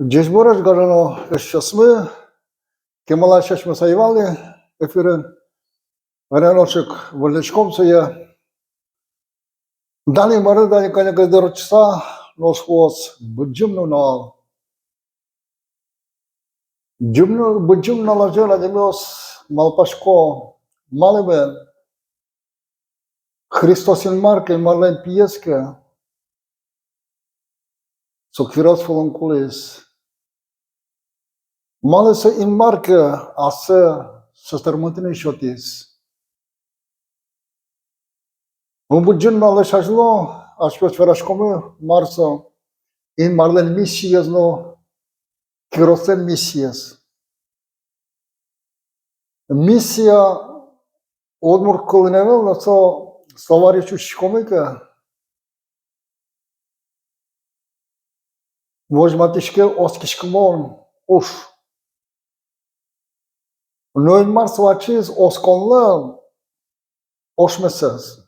Dziś borać garano szasmy, kemala szasmy sajwali, efiryn, ranoczek woleczkom co je. Dali mary, dali kania gederczca, nos chłos, budzimno na. Budzimno na żela demios, malpaszko, maleben. Христоsin marke, marlen pieske. So kviras folonkulis. Male se in marke, ase, se stărmântine șotis. Un bugen male șajlo, aș pe sferașcome, marso, in marlen misies no, kirosen misies. Misia, odmur kolinevel, no so, словаричу шкомика, возьматишке оскишкмон, уж. Но in mars вачиз осконлам, ошмесес.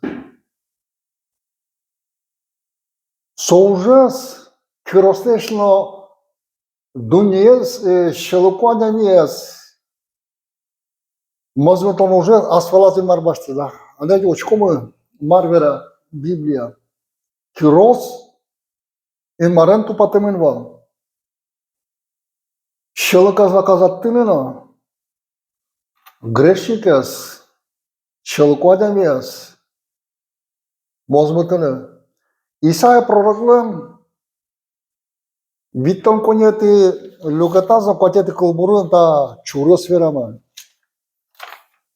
Соужас, кирослешно, дуньез, шелукуанянез, мозметон уже асфалатин марбашти, да. Знаете, очкомы марвера Библия. Кирос in marенту патеменвал. Шелуказа казаттынына, грешникес, шелукуадамес, мозметыны. Исайя пророклын, биттон конети люкатаза патети кылбурын та чурос вераман.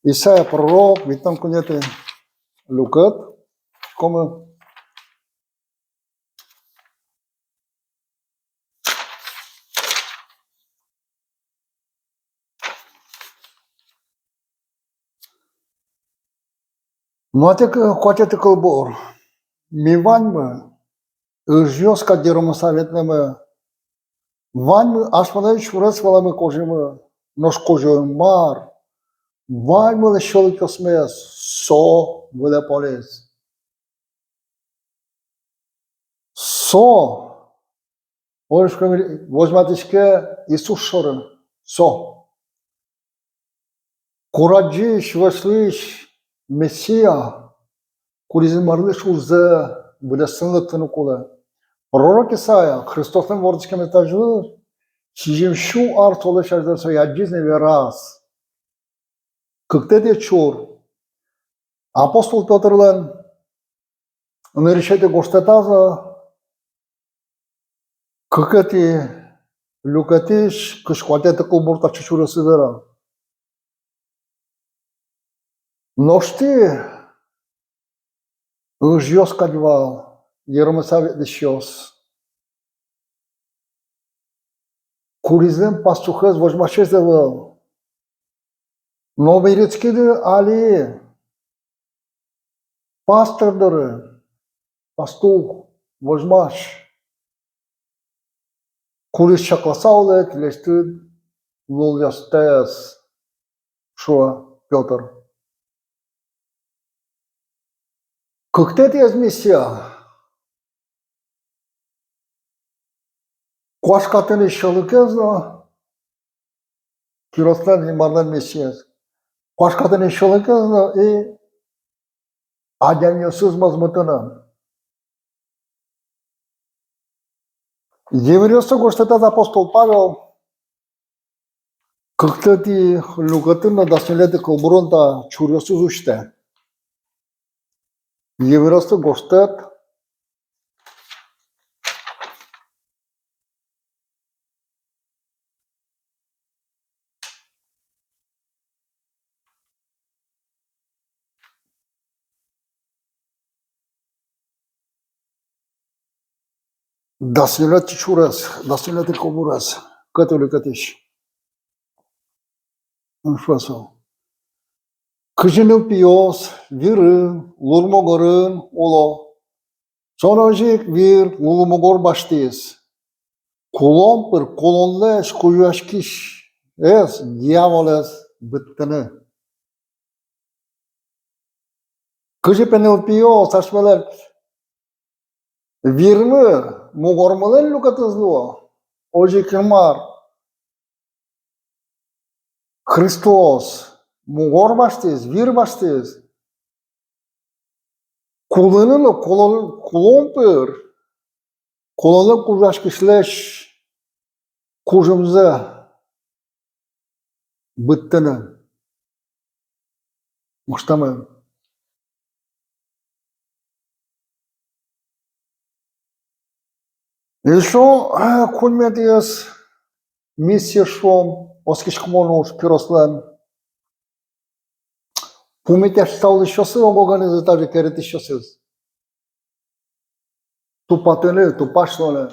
Исайя пророк, биттон конети люкат, коме Noate că coate călbor, mi vanmă, își jos ca de rămăsavetne mă, vanmă, aș mă și urăți vă la mă coje mă, noș coje mar, vanmă le șol că smes, so vă le poles. So, ori că возьматись că Iisus șoră, so. Curajis, văsliși, Mesia, curizin marliș uză, bude sânlătănu culă. Proroc Isaia, Hristos în vorbiți că metajul, și jim șu arțolă și aș să ia gizne veras. Câte de ciur, Apostol Piotrlen, în rișete goștetează, câte lucătiși, că școate cu burta ce șură să vera. Но știe, își jos cadva, e rămăsave de șos. Curizem pastuhăz, vojmașez de văl. No merițchi de ali, pastor dără, pastuh, vojmaș. Curiz șaclasaulet, le stâd, lul iastes, șua, Piotr. Câte te misia? Coașcatele șălăcheză, kiroslan din marlan mesiez. Coașcatele șălăcheză e adeam Iisus măzmătână. Евреев să goștetează Apostol Pavel, câte te lucrătână da să le de călburunta ciuriosul uște. Евреев să goștet, da să le ciuresc, da să le de călburesc, câte lucrătești. În șoasă. Câșinul pios, virân, lurmogărân, olo. Sonojic vir, lurmogor baștis. Culon per colonleș, cuioașchiș, es, diavoles, bătănă. Câși penel pios, așmele, virmă, mogormălen lucătăz lua. hoje queimar Hristos, mugor bastes, vir bastes, kullanılı kulomper, kullanılı kuzaşkışleş, kujumza, bıttını, muhtemelen. Еще кульмедиас миссия шом, оскишкмонуш пирослан. Пумитяш стал еще сылом организа даже керет еще сыз. Ту патыны, ту пашлоны,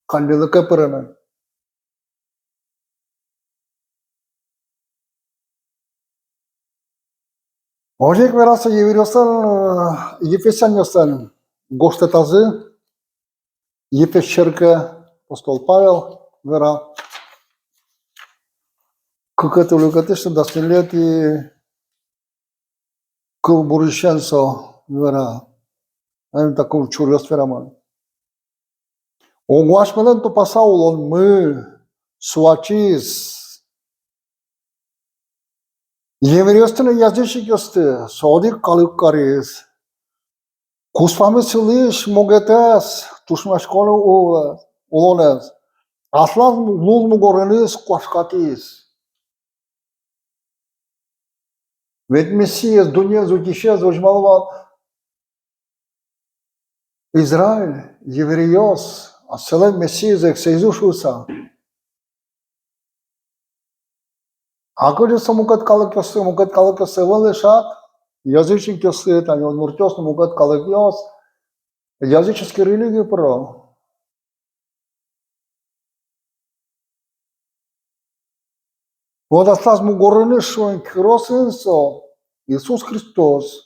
кандилы кепырыны. Ожек вераса евиросан, ефесян гоштетазы, Ефещерка, апостол Павел, вера, какая-то lucrătește de asilieti, că burișenso, vera, am такой чурьос вераман. Ogłaśmelen to pasaulon my, suacis, евреостыны язычник ёсты, содик калыккарис, куспамысылыш могетес, тушмашконы улонес, аслан лулмугорыныс куашкатис. Ведь Мессия с Дунезу исчез, возьмал Израиль, евреос, а селен Мессия за эксезушуса. А когда самукат калакёсы, вылышат, язычник ёсы, там он муртёс, мукат калакёс, языческие религии про. Вот осталось му горыны, что он киросынсо, Иисус Христос,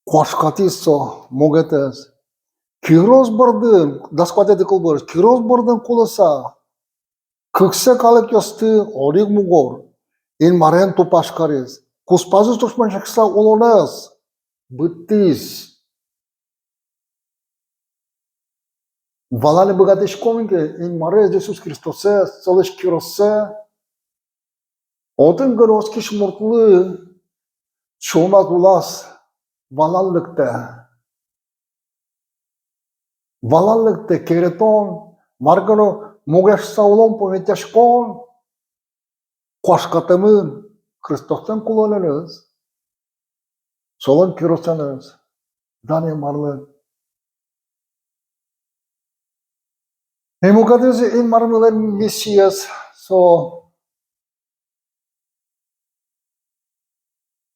куашкатисо, могетес, кирос бардын, даскватеты кылбырыс, кирос бардын кулыса, кыксе калык ёсты, орик мугор, ин марен тупашкарис, куспазыс тушманшакса олонес, быттис, Валали богатыш коминге, ин марез Иисус Христосе, целыш киросе, отын гыроскиш муртлы, чонат улас, валаллыкте керетон, маргано мугеш саулон пометяшкон, куашкатымын, Христостен кулоныныз, солон киросеныз, дане марлын. Емукадыз ин мармылен Мессияс, со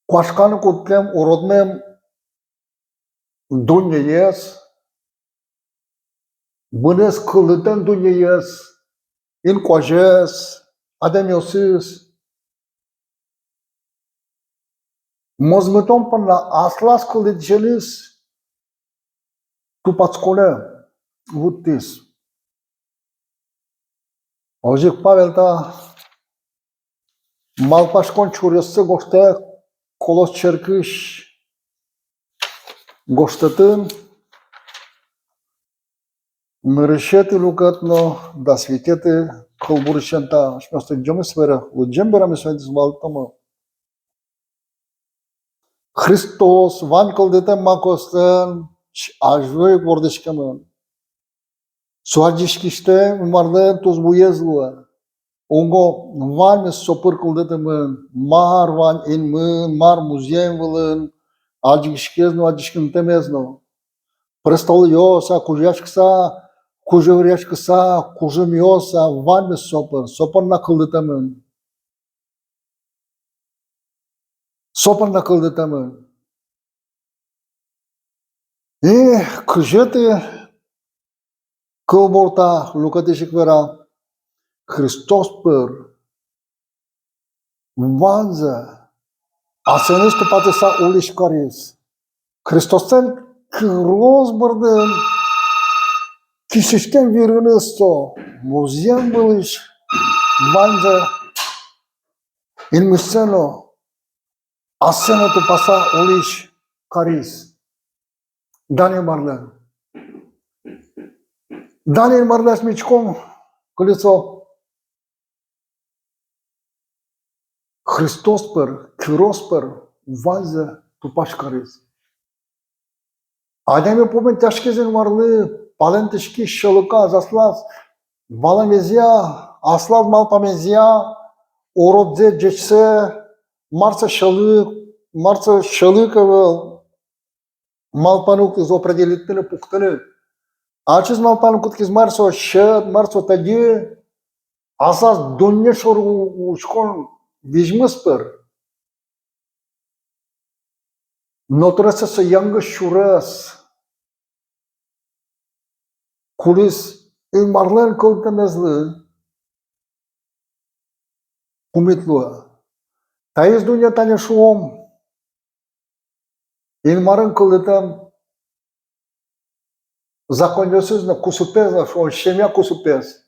куашканы куткем, уродмем дуньяес, бынес кылытен дуньяес, ин куажес, адемиосыз, мозмытон панна аслас кылытжелис, тупацконе, вуттис. Ожик Павел-та малпашкон чурьосы гоште колос черкыш гоштатын мырышеты лукатно да свететы кылбурышента шмёсты джомы сфера луджемберами свентис валтомо Христос ван кылдытен макостен ажвой гордышкамын Suarjishkiste umardен туз буезлуа. Онго ван сопыр кылдытымын, мар ван инмын, мар музеем вылын, аджишкезно, аджишкин темезно. Престол йоса, кужевряшкса, кужым йоса, ван сопыр, сопыр на кылдытымын. Сопыр на кылдытымын. И кыжеты Кылборта lucrătești vera Hristos păr vanza asenes tu poate sa uliș caris Hristosen kros bărden kişişken virgănăsto muzeum băliș vanza in miseno asene tu pasa uliș caris Daniel Marlen Даниил Марлаш мечком колесо. Христос пер, Кюрос пер, вальзе тупашкарис. Adem'e pomen teşkezin varlığı, palentişki şılıka zaslas, valamezia, aslav malpamezia, orodze geçse, marsa şılık malpanuk iz определительны пухтыны. Ачыз малпанук из марсо шет, марсо таги, асас донне шору учкон вижмыспыр. Notrasası yangı şuras, kulis ilmarlar kıltamazlı, kumitlu. Tayız dünya tane şuom, ilmarın kılıtam, законносызно кусупеза, что семья кусупез.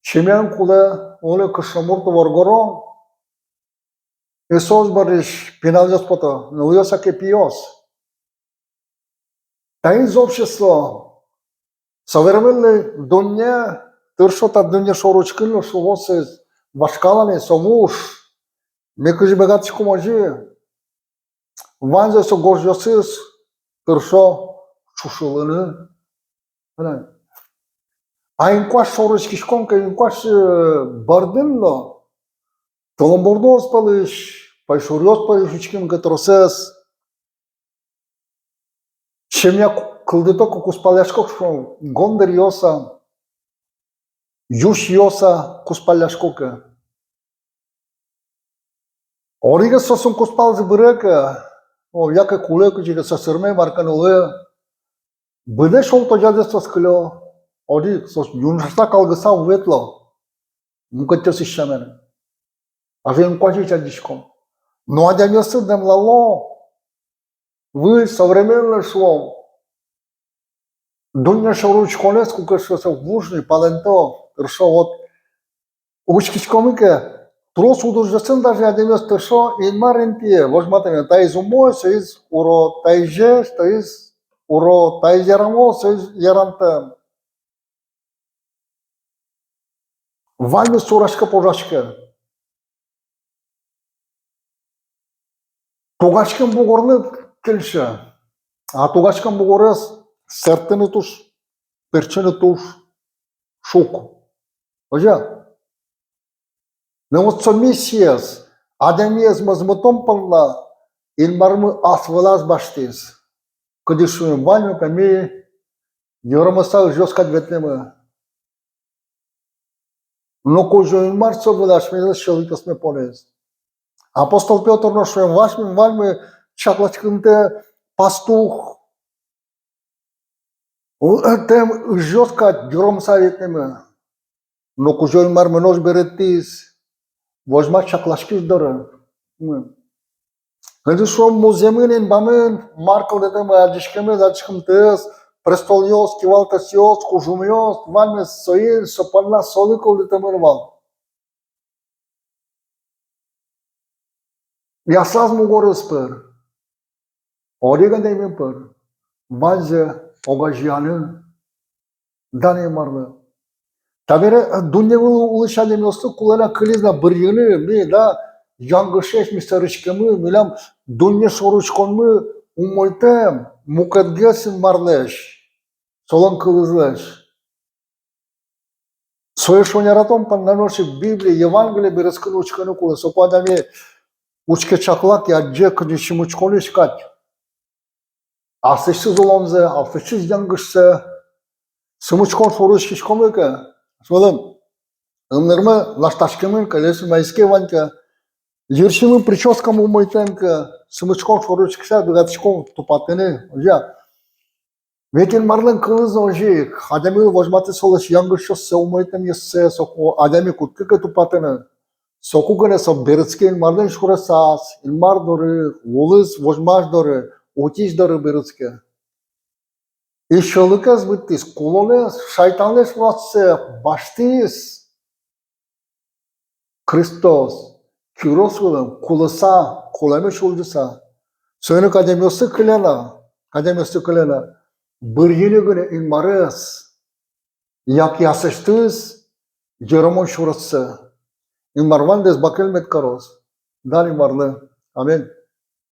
Семьян куда, оле кашамурту варгорон, Иисус бариш пеналёс пото, нуёса que pios. Тайыз общество, современный дуня, тыршота дуня шоручкыло, шугосыз, вашкалами, совуш, мекыжи бегатчику можи, ванзе со горжосыз, тыршо, шушылыны. А инкуаш шоручкишконка, инкуаш бардынло, Толомбордос палыш, пайшурёс палыш учким гетросес. Семья кылды току куспаляшкок шо, гондер йоса, юш йоса куспаляшкока. Орига сосун куспалзы бырека, о яка кулека жига сасырмай маркан олы. Быды шол тожадесос кылё, ори сос юншса калгыса уветло. Мукаттёс ишшамен. Avem cu aceștia discom. Nu adem să dăm la lo. Вы современный шлом. Дуня шоруч колеску, că să вужни, паленто, тършо от. Учкичкомике, трос удържасен даже адем să târșo in marentie. Вожматеме, тай зумой, să iz uro, tai jeș, să iz uro, tai ярamo, să iz ярантем. Вальми сурашка пожашка. Тугашкан бугорны келші. А тугашкан бугорыз сәрттіні туш, перчіні туш, шук. Ожа, но вот миссияс, адамиез мазмутом панла, илмармы асвалаз баштиз. Кыдышуем вальмы пәме, йорамыса жёскат ветнемы. Но кожу илмар собылаш мезес шелитосме полез. Апостол Петр нашел вальмы чаклачкынте пастух. Тем жестко гром советнемы. Но кужой марменош беретис. Возьма чаклачки здоровы. Când шо муземынен бамын маркал детемы адишкеме зачкымтыз. Престол йос, кивалтас йос, кужум йос. Вальмы соил, сопална солыкол детемы вал. Я сразу могу спер. Орига да имем пер. Базе огажяны. Да не марны. Табере дуньявы улышали место кулана кылизна бирюны. Ми да янгышеш мистеричкемы. Милам дунья шоручконмы умольтем. Мукадгесин марлеш. Солон кылызлеш. Соешоняратом паннаноши Библия, Евангелие берескын учканы кулы. Сопадами Учке чаклак я джек дишим учколи искать. Асышсыз оламзы, асышсыз янгышсы. Сымучкон шоручки шкомыка. Солым. Ымнырмы лашташкымын колесы майске ванька. Ершимын прическам умойтенка. Сымучкон шоручкиса бегатышкон тупатыны. Ожа. Ветен марлын кылызы ожик. Адами возьматы солыш янгышсы умойтен есе. Соко адами куткыка тупатыны. Сокугане со берецке илмардан шурасас, илмар доры, улыз возмаш доры, утиш доры берецке. И шылыказ биттис, кулолес, шайтанлес ватсе, баштис. Христос, кюрос вылым, кулыса, куламе шулдыса. Сойны кадемиосы кылена, бір елі күні илмарыз. як ясыштыз, Jeromo шурасы. Инмарван дес бакел меткарос. Дали марлы. Амин.